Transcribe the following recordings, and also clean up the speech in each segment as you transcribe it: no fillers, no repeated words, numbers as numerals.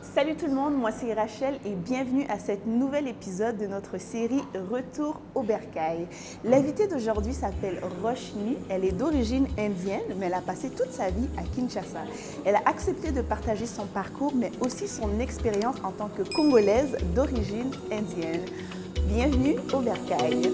Salut tout le monde, moi c'est Rachel et bienvenue à cet nouvel épisode de notre série Retour au Bercail. L'invitée d'aujourd'hui s'appelle Roshni, elle est d'origine indienne mais elle a passé toute sa vie à Kinshasa. Elle a accepté de partager son parcours mais aussi son expérience en tant que Congolaise d'origine indienne. Bienvenue au Bercail.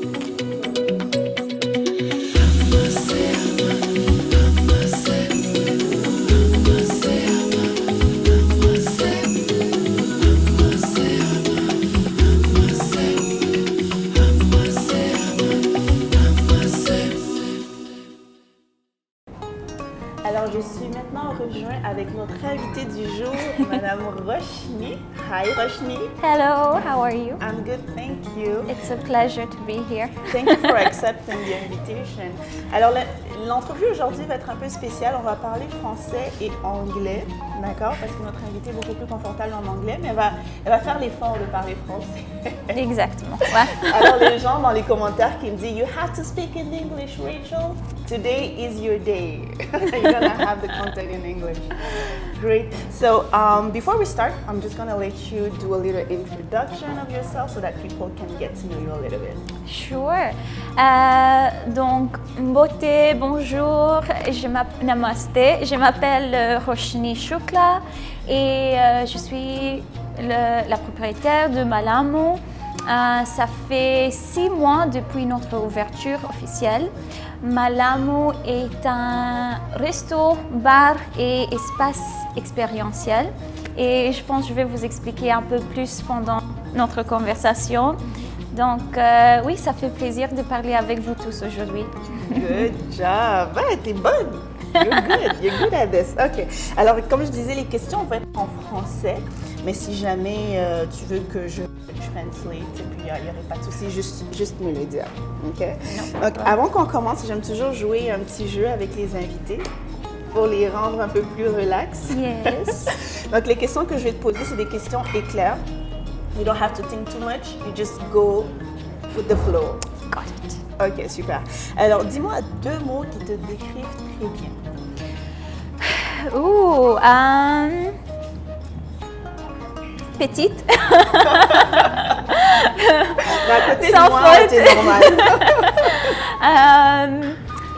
Alors, je suis maintenant rejointe avec notre invitée du jour, Madame Roshni. Hi, Roshni. Hello, how are you? I'm good, thank you. It's a pleasure to be here. Thank you for accepting the invitation. Alors, l'entrevue aujourd'hui va être un peu spéciale. On va parler français et anglais, d'accord? Parce que notre invitée est beaucoup plus confortable en anglais, mais elle va faire l'effort de parler français. Exactement. Ouais. Alors, les gens dans les commentaires qui me disent « You have to speak in English, Rachel. Today is your day. You're gonna have the content in English. Great. So before we start, I'm just gonna let you do a little introduction of yourself so that people can get to know you a little bit. Sure. Donc, Mbote, bonjour, Namasté. Je m'appelle Roshni Shukla et je suis la propriétaire de Malamu. Ça fait 6 mois depuis notre ouverture officielle. Malamu est un resto, bar et espace expérientiel. Et je pense que je vais vous expliquer un peu plus pendant notre conversation. Donc oui, ça fait plaisir de parler avec vous tous aujourd'hui. Good job! Ouais, t'es bonne! You're good at this. OK. Alors, comme je disais, les questions vont être en français, mais si jamais tu veux que je translate, puis il n'y aurait pas de souci, juste me le dire. OK? Donc, avant qu'on commence, j'aime toujours jouer un petit jeu avec les invités pour les rendre un peu plus relax. Yes. Donc, les questions que je vais te poser, c'est des questions éclairs. You don't have to think too much, you just go with the flow. Got it. OK, super. Alors, dis-moi 2 mots qui te décrivent très bien. Ouh, petite. À côté Sans de moi, faute. t'es normal.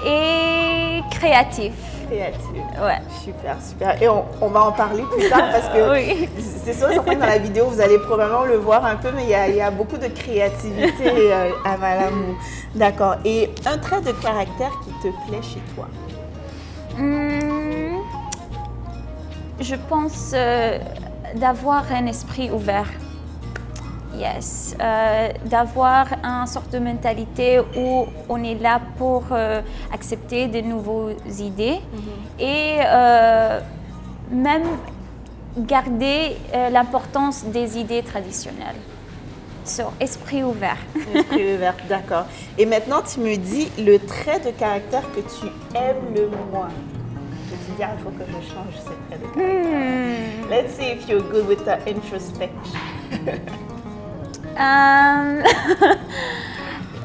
Et créatif. Créative. Ouais. Super, super. Et on va en parler plus tard parce que Oui. c'est sûr, certain que dans la vidéo, vous allez probablement le voir un peu, mais il y a beaucoup de créativité à Malamu. D'accord. Et un trait de caractère qui te plaît chez toi? Je pense d'avoir un esprit ouvert. Yes. D'avoir une sorte de mentalité où on est là pour accepter de nouvelles idées et même garder l'importance des idées traditionnelles. So, esprit ouvert. Esprit ouvert, d'accord. Et maintenant, tu me dis le trait de caractère que tu aimes le moins. Tu dis, il faut que je change ce trait de caractère. Let's see if you're good with the introspection.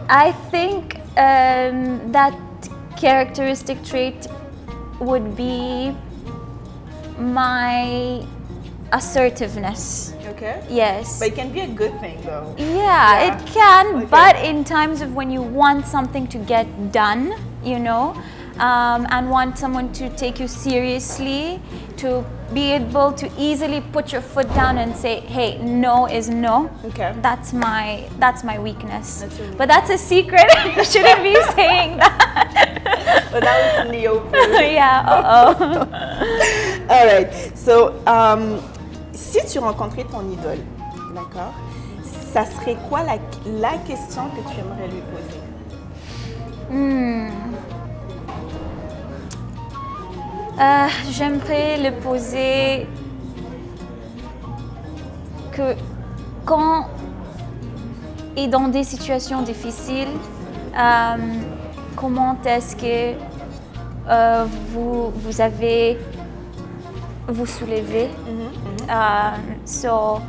I think that characteristic trait would be my assertiveness. Okay. Yes. But it can be a good thing though. Yeah, it can, Okay. but in times of when you want something to get done, you know, and want someone to take you seriously, to be able to easily put your foot down and say, hey, no is no. Okay. That's my weakness. That's your But that's a secret. You shouldn't be saying that. But that was in the open. Yeah, uh-oh. All right. So, si tu rencontrais ton idole, d'accord, ça serait quoi la question que tu aimerais lui poser? J'aimerais le poser que quand et dans des situations difficiles, comment est-ce que vous avez vous soulevé? So,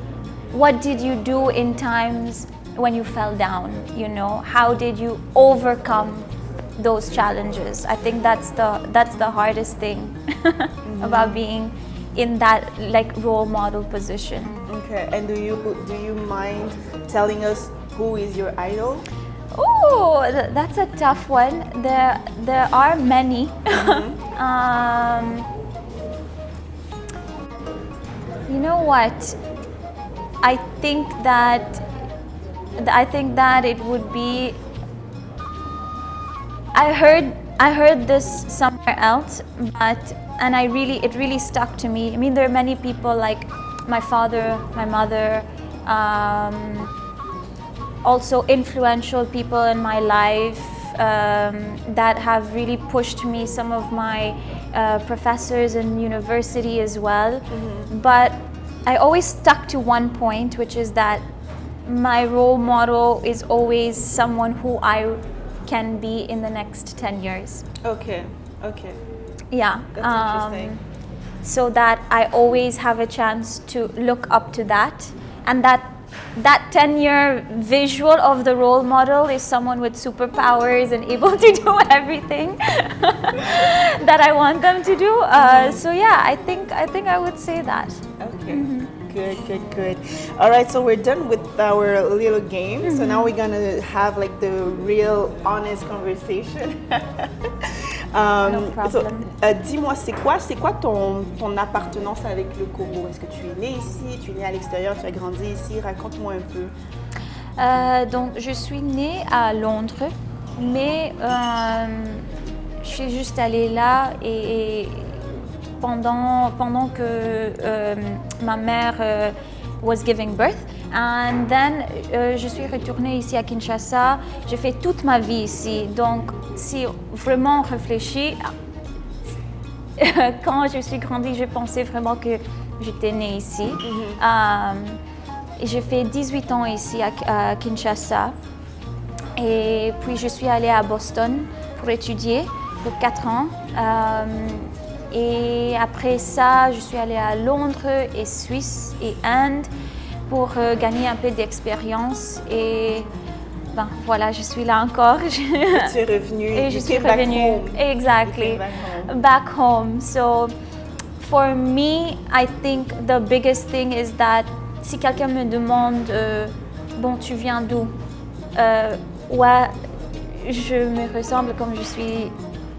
what did you do in times when you fell down? You know, how did you overcome those challenges? I think that's the hardest thing about being in that like role model position. Okay, and do you mind telling us who is your idol? Oh, that's a tough one. There are many. You know what? I think that it would be. I heard this somewhere else, and it really stuck to me. I mean, there are many people like my father, my mother, also influential people in my life that have really pushed me. Some of my professors in university as well. But I always stuck to one point, which is that my role model is always someone who I can be in the next 10 years. Okay. Yeah. That's interesting. So that I always have a chance to look up to that, and that 10-year visual of the role model is someone with superpowers and able to do everything that I want them to do. So yeah, I think I would say that. Okay. Good. All right, so we're done with our little game. So now we're gonna have like the real, honest conversation. No problem. Dis-moi, c'est quoi ton appartenance avec le Congo? Est-ce que tu es né ici, tu es né à l'extérieur, tu as grandi ici? Raconte-moi un peu. Donc, je suis née à Londres, mais je suis juste allée là et pendant que ma mère was giving birth, and then je suis retournée ici à Kinshasa. J'ai fait toute ma vie ici, donc si vraiment on réfléchit, quand je suis grandie, je pensais vraiment que j'étais née ici. J'ai fait 18 ans ici à Kinshasa, et puis je suis allée à Boston pour étudier pour 4 ans. Et après ça, je suis allée à Londres et Suisse et Inde pour gagner un peu d'expérience. Et ben, voilà, je suis là encore. Tu es revenue. Et je suis revenue. Exactly. Back home. So, for me, I think the biggest thing is that si quelqu'un me demande, bon, tu viens d'où? Ouais, je me ressemble comme je suis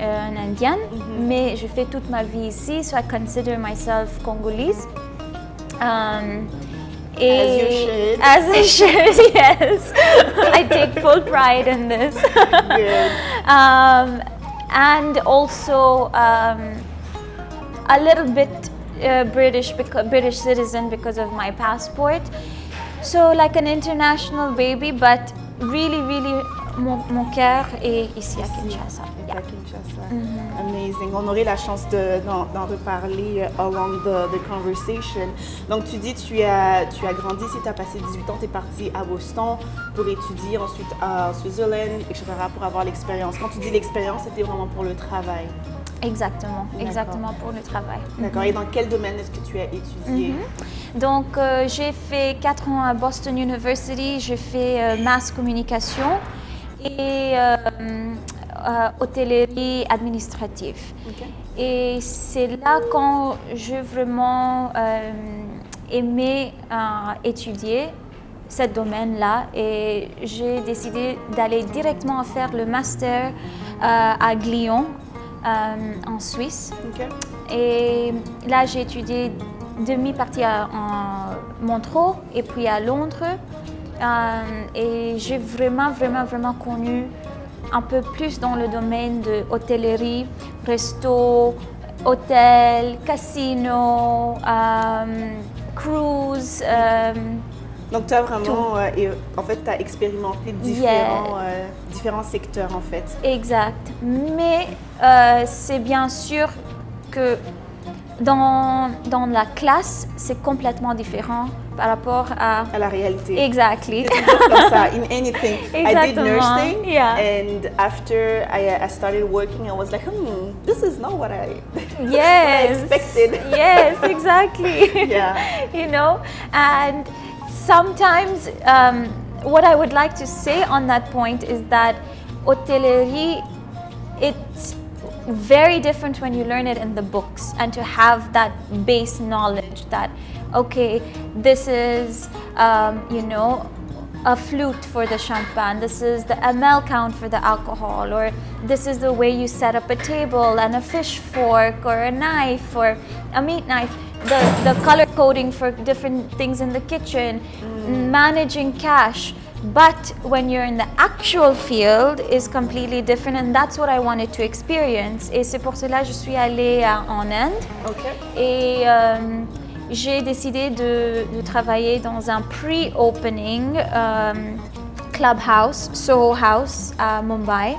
une Indienne, mais je fais toute ma vie ici, so I consider myself Congolese. As you should. As I should, yes. I take full pride in this. Good. And also a little bit British citizen because of my passport. So like an international baby, but really, mon cœur est ici à Kinshasa. À Kinshasa. Amazing. On aurait la chance d'en reparler along the conversation. Donc tu dis tu as grandi ici, tu as passé 18 ans, tu es parti à Boston pour étudier, ensuite à Switzerland, etc. pour avoir l'expérience. Quand tu dis l'expérience, c'était vraiment pour le travail. Exactement pour le travail. D'accord. Et dans quel domaine est-ce que tu as étudié? Donc j'ai fait 4 ans à Boston University, j'ai fait mass communication et hôtellerie administrative. Okay. Et c'est là quand j'ai vraiment aimé étudier ce domaine-là, et j'ai décidé d'aller directement faire le master à Lyon en Suisse. Okay. Et là j'ai étudié demi-partie à Montreux et puis à Londres. Et j'ai vraiment connu un peu plus dans le domaine de hôtellerie, resto, hôtel, casino, cruise. Donc tu as vraiment, en fait, tu as expérimenté différents secteurs en fait. Exact. Mais c'est bien sûr que dans la classe, c'est complètement différent par rapport à la réalité. Exactly. C'est toujours comme ça, in anything. Exactement. I did nursing, yeah. And after I started working, I was like, this is not what I, yes. what I expected. Yes, exactly. Yeah. You know, and sometimes what I would like to say on that point is that hôtellerie, very different when you learn it in the books and to have that base knowledge that, okay, this is, a flute for the champagne, this is the ml count for the alcohol, or this is the way you set up a table and a fish fork or a knife or a meat knife, the color coding for different things in the kitchen, managing cash. But when you're in the actual field is completely different, and that's what I wanted to experience. Et c'est pour cela que je suis allée en Inde. Okay. Et j'ai décidé de travailler dans un pre-opening clubhouse, Soho House à Mumbai,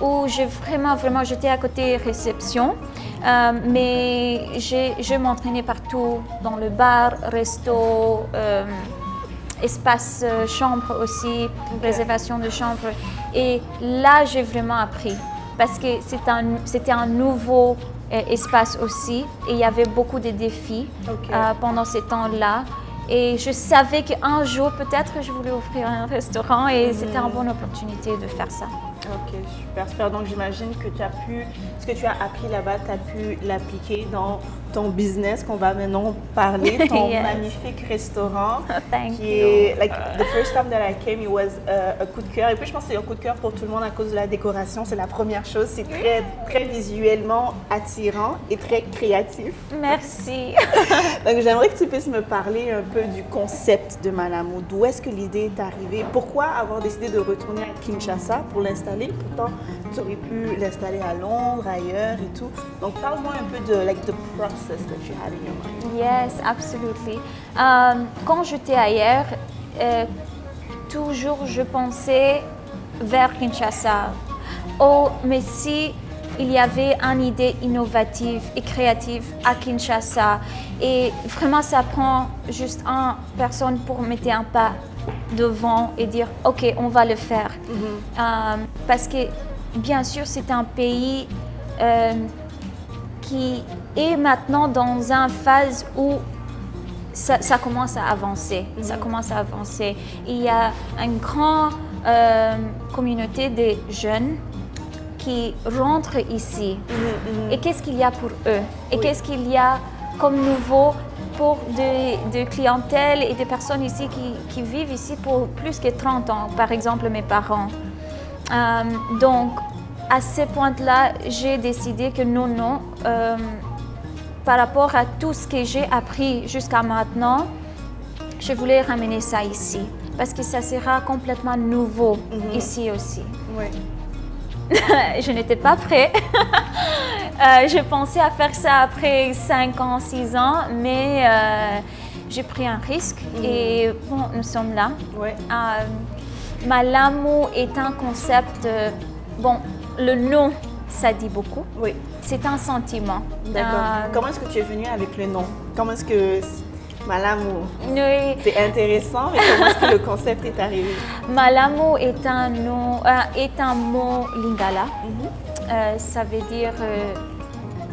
où j'ai vraiment, j'étais à côté réception, mais je m'entraînais partout, dans le bar, resto, espace chambre aussi, réservation de chambre. Et là, j'ai vraiment appris, parce que c'était un nouveau espace aussi, et il y avait beaucoup de défis pendant ces temps-là. Et je savais qu'un jour, peut-être, je voulais ouvrir un restaurant, et c'était une bonne opportunité de faire ça. Ok, super. Donc j'imagine que ce que tu as appris là-bas, tu as pu l'appliquer dans ton business qu'on va maintenant parler, ton Yes. magnifique restaurant. Thank qui you. est, like, the first time that I came, it was un coup de cœur. Et puis je pense que c'est un coup de cœur pour tout le monde à cause de la décoration. C'est la première chose. C'est très, très visuellement attirant et très créatif. Merci. Donc j'aimerais que tu puisses me parler un peu du concept de Malamo. D'où est-ce que l'idée est arrivée? Pourquoi avoir décidé de retourner à Kinshasa pour l'installer? Pourtant, tu aurais pu l'installer à Londres, ailleurs et tout. Donc parle-moi un peu de the process that you had in your mind. Yes, absolutely. Quand j'étais ailleurs, toujours je pensais vers Kinshasa. Oh, mais si il y avait une idée innovative et créative à Kinshasa, et vraiment ça prend juste une personne pour mettre un pas devant et dire ok, on va le faire. Parce que bien sûr c'est un pays qui est maintenant dans une phase où ça commence à avancer. Ça commence à avancer. Il y a une grande communauté de jeunes qui rentrent ici. Et qu'est-ce qu'il y a pour eux? Et qu'est-ce qu'il y a comme nouveau pour de clientèle et des personnes ici qui vivent ici pour plus que 30 ans, par exemple mes parents. Donc, à ce point-là, j'ai décidé que non, par rapport à tout ce que j'ai appris jusqu'à maintenant, je voulais ramener ça ici, parce que ça sera complètement nouveau ici aussi. Oui. Je n'étais pas prête. Je pensais à faire ça après 5 ans, 6 ans, mais j'ai pris un risque et bon, nous sommes là. Ouais. Malamo est un concept, bon, le nom, ça dit beaucoup. Oui. C'est un sentiment. D'accord. Comment est-ce que tu es venue avec le nom? Comment est-ce que Malamo? Oui. C'est intéressant, mais comment est-ce que le concept est arrivé? Malamo est un mot lingala. Ça veut dire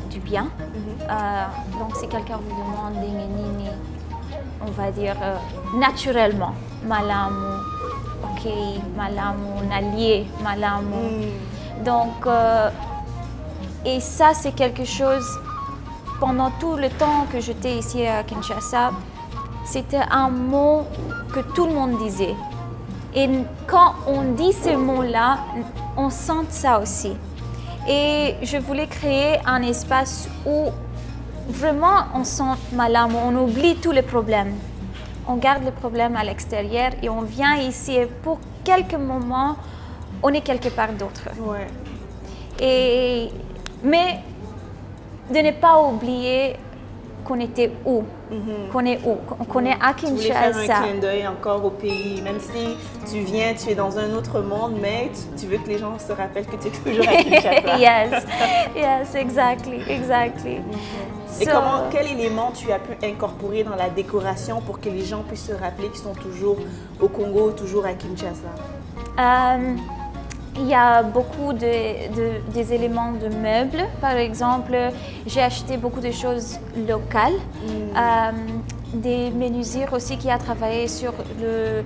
du bien. Donc si quelqu'un vous demande Nini, on va dire naturellement Malamo, ok, Malamo, Nalié, Malamo. Donc et ça c'est quelque chose, pendant tout le temps que j'étais ici à Kinshasa, c'était un mot que tout le monde disait. Et quand on dit ce mot-là, on sent ça aussi. Et je voulais créer un espace où vraiment on sent Malamo, on oublie tous les problèmes. On garde les problèmes à l'extérieur et on vient ici et pour quelques moments, on est quelque part d'autre. Ouais. Mais de ne pas oublier qu'on était où, qu'on est où, qu'on est à Tu voulais faire un Kinshasa. clin d'œil encore au pays, même si tu viens, tu es dans un autre monde, mais tu veux que les gens se rappellent que tu es toujours à Kinshasa. Yes, exactly. Et So, quel élément tu as pu incorporer dans la décoration pour que les gens puissent se rappeler qu'ils sont toujours au Congo, toujours à Kinshasa? Il y a beaucoup des éléments de meubles. Par exemple, j'ai acheté beaucoup de choses locales. Des menuisiers aussi qui a travaillé sur le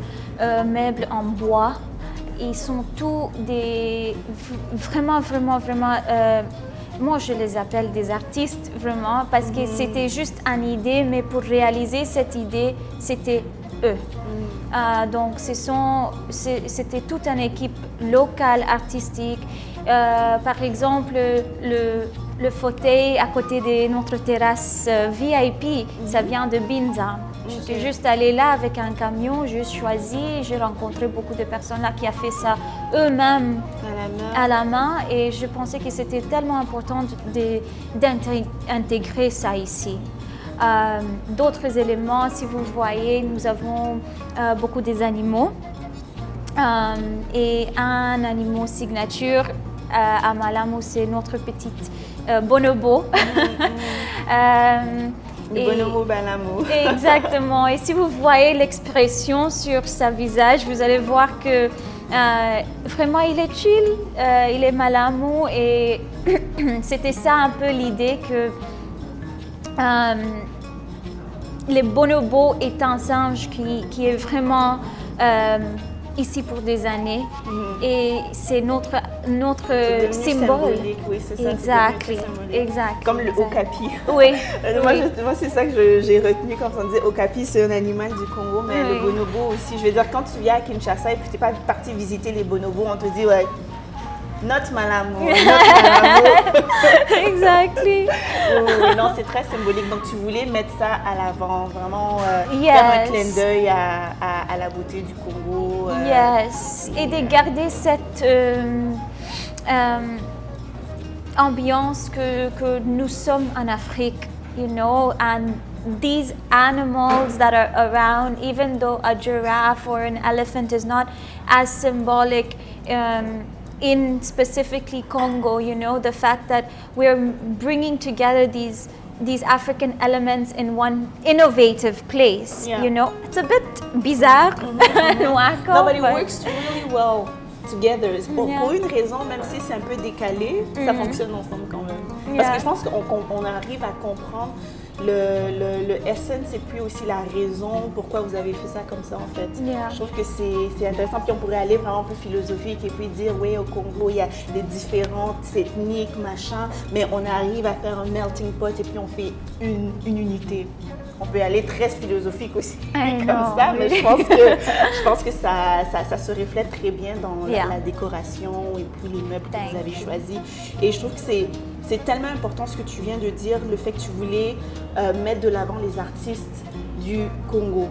meuble en bois. Ils sont tous vraiment moi je les appelle des artistes vraiment parce que c'était juste une idée, mais pour réaliser cette idée, c'était eux. Donc c'était toute une équipe locale, artistique. Par exemple, le fauteuil à côté de notre terrasse VIP, ça vient de Binza. J'étais juste allée là avec un camion, j'ai choisi, j'ai rencontré beaucoup de personnes là qui ont fait ça eux-mêmes à la main et je pensais que c'était tellement important d'intégrer ça ici. D'autres éléments, si vous voyez, nous avons beaucoup des animaux et un animal signature à Malamu, c'est notre petite bonobo. Le bonobo Malamu. Exactement. Et si vous voyez l'expression sur sa visage, vous allez voir que vraiment il est chill, il est Malamu et c'était ça un peu l'idée que le bonobo est un singe qui est vraiment ici pour des années et c'est notre symbole. Oui, c'est ça. Exact. Comme le okapi. Oui. Moi, c'est ça que j'ai retenu quand on disait okapi, c'est un animal du Congo, mais le bonobo aussi. Je veux dire, quand tu viens à Kinshasa et puis tu n'es pas parti visiter les bonobos, on te dit, ouais, not Malamu. Exactly. Non, c'est très symbolique. Donc, tu voulais mettre ça à l'avant, vraiment faire un clin d'œil à la beauté du Congo. Yes. Et de garder cette ambiance que nous sommes en Afrique, you know, and these animals that are around, even though a giraffe or an elephant is not as symbolic in specifically Congo, you know, the fact that we're bringing together these African elements in one innovative place, you know. It's a bit bizarre, no, but it works really well together. Pour une raison, même si c'est un peu décalé, ça fonctionne ensemble quand même. Parce que je pense qu'on arrive à comprendre le essence et puis aussi la raison pourquoi vous avez fait ça comme ça en fait. Je trouve que c'est intéressant. Puis on pourrait aller vraiment plus philosophique et puis dire oui, au Congo, il y a des différentes ethniques, machin, mais on arrive à faire un melting pot et puis on fait une unité. On peut aller très philosophique aussi comme ça, mais je pense que ça se reflète très bien dans la décoration et puis les meubles que vous avez choisis. Et je trouve que c'est tellement important ce que tu viens de dire, le fait que tu voulais mettre de l'avant les artistes du Congo.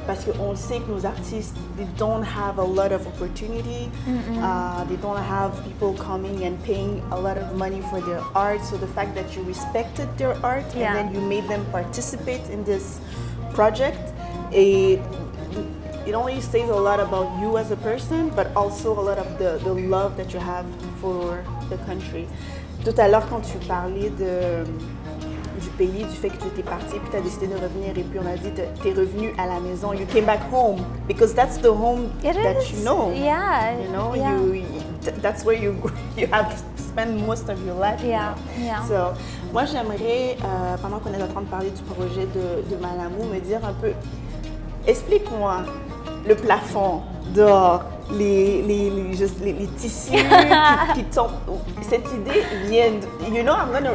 Parce qu'on sait que nos artistes, they don't have a lot of opportunity. They don't have people coming and paying a lot of money for their art. So the fact that you respected their art and then you made them participate in this project, it only says a lot about you as a person, but also a lot of the love that you have for the country. Tout à l'heure, quand tu parlais du pays, du fait que tu étais parti, puis tu as décidé de revenir, et puis on a dit tu es revenu à la maison, you came back home, because that's the home that you know. You know, that's where you have spent most of your life. So, moi, j'aimerais, pendant qu'on est en train de parler du projet de Malamu, me dire un peu, explique-moi le plafond dehors, les tissus qui tombent. Cette idée vient,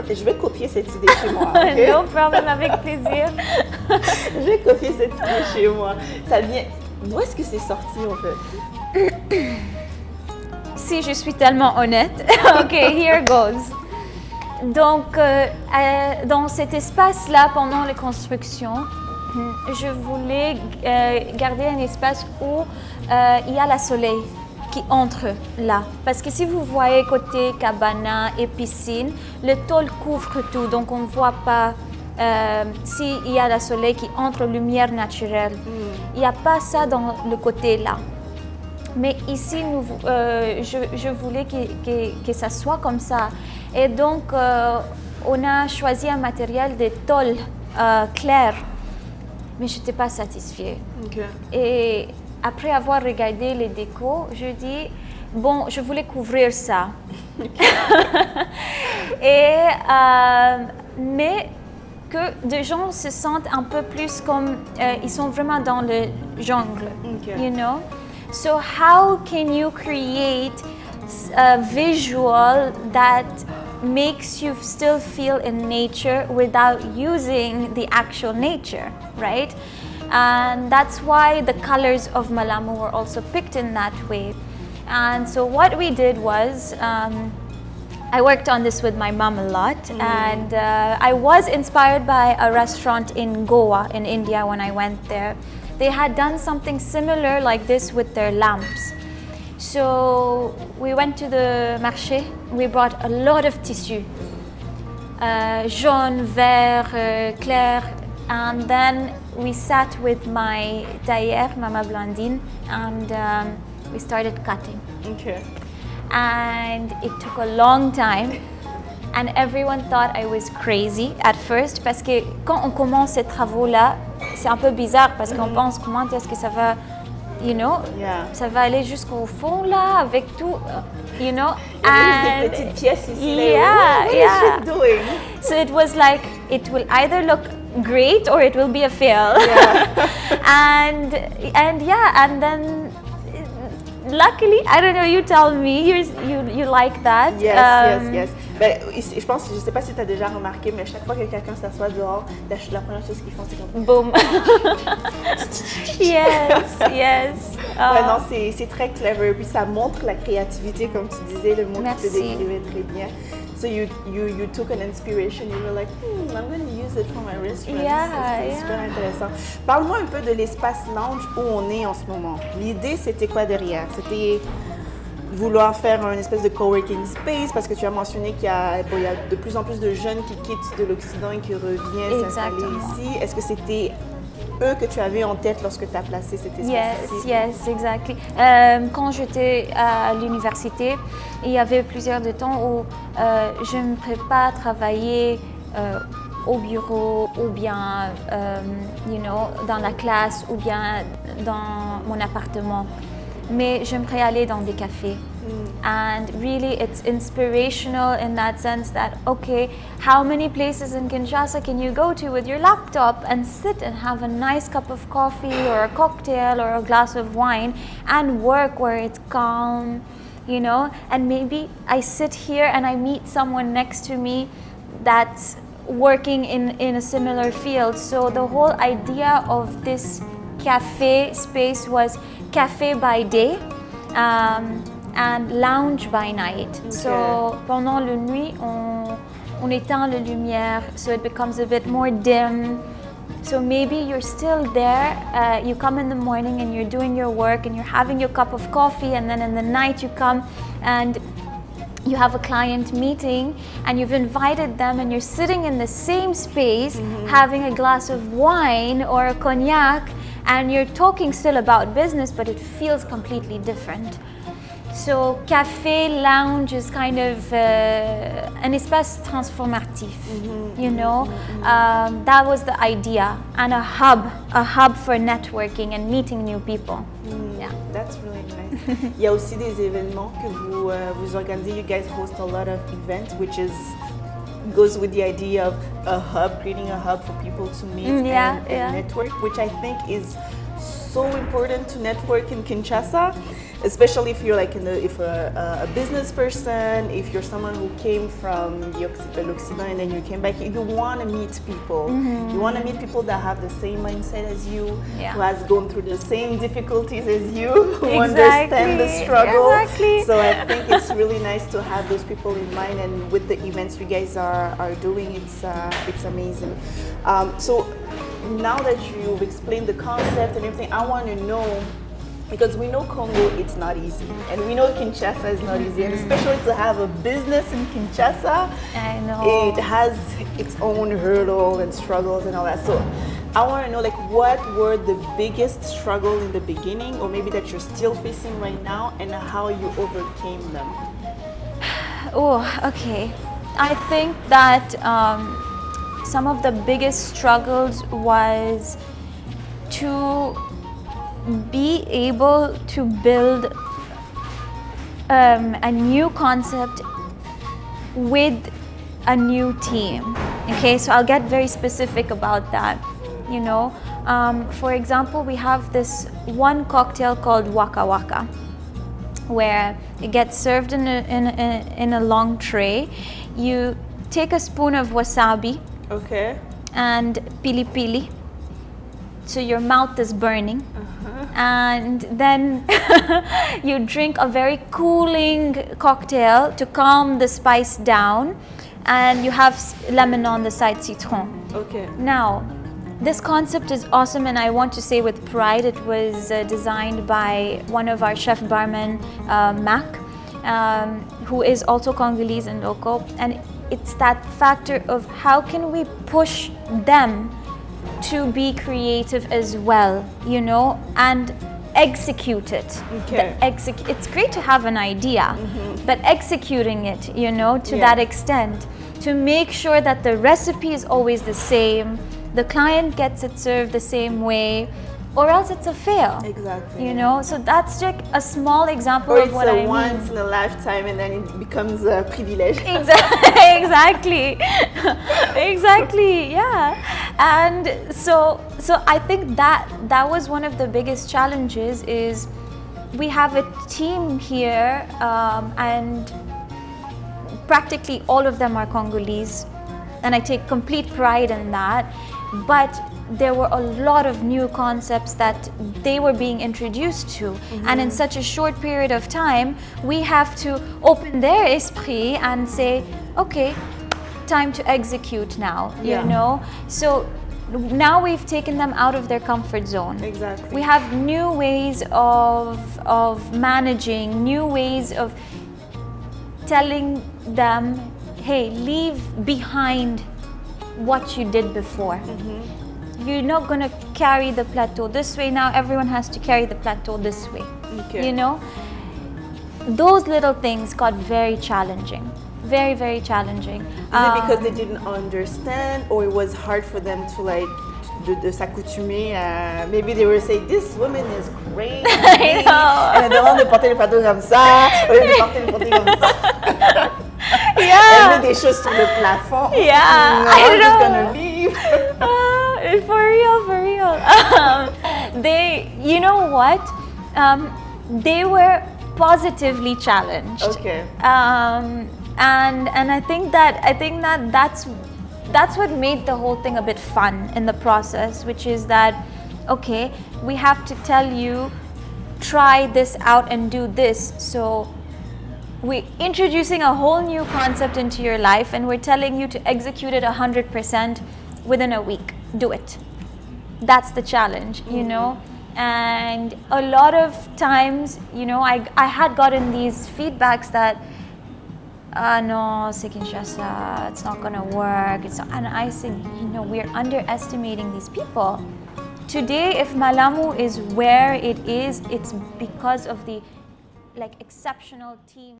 je vais copier cette idée chez moi. Okay? No problem, avec plaisir. Je vais copier cette idée chez moi. Ça vient, d'où est-ce que c'est sorti en fait? Si je suis tellement honnête, ok, here goes. Donc, dans cet espace-là, pendant les constructions, je voulais garder un espace où il y a le soleil qui entre là. Parce que si vous voyez côté cabana et piscine, le tôle couvre tout, donc on ne voit pas s'il y a le soleil qui entre, lumière naturelle. Il n'y a pas ça dans le côté là. Mais ici, je voulais que ça soit comme ça. Et donc, on a choisi un matériel de tôle clair. Mais je n'étais pas satisfaite. Et après avoir regardé les décos, je dis, bon, je voulais couvrir ça. Mais que des gens se sentent un peu plus comme, ils sont vraiment dans le jungle, you know? So how can you create a visual that makes you still feel in nature without using the actual nature, right? And that's why the colors of Malamu were also picked in that way. And so what we did was, I worked on this with my mom a lot, and I was inspired by a restaurant in Goa, in India, when I went there. They had done something similar like this with their lamps. So we went to the marché, we brought a lot of tissu, jaune, vert, clair, and then we sat with my tailleur, Mama Blandine, and we started cutting. Okay. And it took a long time, and everyone thought I was crazy at first, parce que quand on commence ces travaux-là, c'est un peu bizarre parce qu'on pense comment est-ce que ça va, you know, ça va aller jusqu'au fond là avec tout, you know. And des petites pièces ici. Yeah, what is she doing? So it was like it will either look great or it will be a fail. Yeah. and then. Luckily, I don't know, you tell me, you like that. Yes. Ben, je pense, je sais pas si tu as déjà remarqué, mais chaque fois que quelqu'un s'assoit dehors, la première chose qu'ils font, c'est comme... Boom. Yes. Ouais, non, c'est très clever. Puis ça montre la créativité, comme tu disais, le mot que tu décrivais très bien. So you took an inspiration, you were like, I'm going to use it for my restaurant. C'est super intéressant. Parle-moi un peu de l'espace lounge où on est en ce moment. L'idée, c'était quoi derrière? C'était vouloir faire une espèce de coworking space, parce que tu as mentionné qu'il y a de plus en plus de jeunes qui quittent de l'Occident et qui reviennent s'installer ici. Est-ce que c'était eux que tu avais en tête lorsque tu as placé cet espace ici? Yes, exactly. Quand j'étais à l'université, il y avait plusieurs de temps où je ne pouvais pas travailler au bureau ou bien dans la classe ou bien dans mon appartement. Mais j'aimerais aller dans des cafés. And really it's inspirational in that sense that, okay, how many places in Kinshasa can you go to with your laptop and sit and have a nice cup of coffee or a cocktail or a glass of wine and work where it's calm, you know? And maybe I sit here and I meet someone next to me that's working in a similar field. So the whole idea of this cafe space was cafe by day and lounge by night. Okay. So pendant la nuit, on éteint la lumière, so it becomes a bit more dim. So maybe you're still there, you come in the morning and you're doing your work and you're having your cup of coffee, and then in the night you come and you have a client meeting and you've invited them and you're sitting in the same space having a glass of wine or a cognac, and you're talking still about business, but it feels completely different. So café lounge is kind of an espace transformatif, you know. That was the idea, and a hub for networking and meeting new people. Yeah, that's really nice. Il y a aussi des événements que vous organisez. You guys host a lot of events, which goes with the idea of a hub, creating a hub for people to meet and network, which I think is so important to network in Kinshasa, especially if you're like a business person, if you're someone who came from the Occident and then you came back, you want to meet people. You want to meet people that have the same mindset as you, who has gone through the same difficulties as you, who understand the struggle. Exactly. So I think it's really nice to have those people in mind, and with the events you guys are doing, it's amazing. So now that you've explained the concept and everything, I want to know, because we know Congo, it's not easy, and we know Kinshasa is not easy, and especially to have a business in Kinshasa, I know. It has its own hurdle and struggles and all that. So I want to know, like, what were the biggest struggle in the beginning, or maybe that you're still facing right now, and how you overcame them? Oh, okay. I think that some of the biggest struggles was to be able to build a new concept with a new team. Okay, so I'll get very specific about that. You know, for example, we have this one cocktail called Waka Waka. where it gets served in a long tray. You take a spoon of wasabi Okay. and pili pili, so your mouth is burning. And then you drink a very cooling cocktail to calm the spice down, and you have lemon on the side, citron. Okay. Now, this concept is awesome, and I want to say with pride, it was designed by one of our chef barmen, Mac, who is also Congolese and local. And it's that factor of how can we push them to be creative as well, you know, and execute it. Okay. It's great to have an idea, but executing it, you know, to that extent, to make sure that the recipe is always the same, the client gets it served the same way, or else it's a fail. Exactly. You know, so that's like a small example Or of it's what I mean. once in a lifetime, and then it becomes a privilege. Exactly. Exactly, yeah. And so I think that was one of the biggest challenges. Is we have a team here, and practically all of them are Congolese, and I take complete pride in that. But there were a lot of new concepts that they were being introduced to, and in such a short period of time, we have to open their esprit and say, okay, time to execute now, you know? So now we've taken them out of their comfort zone. Exactly. We have new ways of managing, new ways of telling them, hey, leave behind what you did before. You're not going to carry the plateau this way. Now everyone has to carry the plateau this way. Okay. You know, those little things got very challenging, very, very challenging. Is it because they didn't understand, or it was hard for them to like de s'accoutumer? Maybe they were saying, this woman is crazy. I know. Elle me demande de porter le plateau comme ça, au lieu de porter le plateau comme ça. Yeah. Elle met des choses sur le plafond. Yeah, No, I I'm just know. gonna leave. For real, for real. They, you know what? They were positively challenged. Okay. And I think that's what made the whole thing a bit fun in the process, which is that, okay, we have to tell you, try this out and do this. So we're introducing a whole new concept into your life, and we're telling you to execute it 100% within a week. Do it. That's the challenge, you know? And a lot of times, you know, I had gotten these feedbacks that, no, c'est Kinshasa, it's not gonna work. And I said, you know, we're underestimating these people. Today, if Malamu is where it is, it's because of the exceptional team.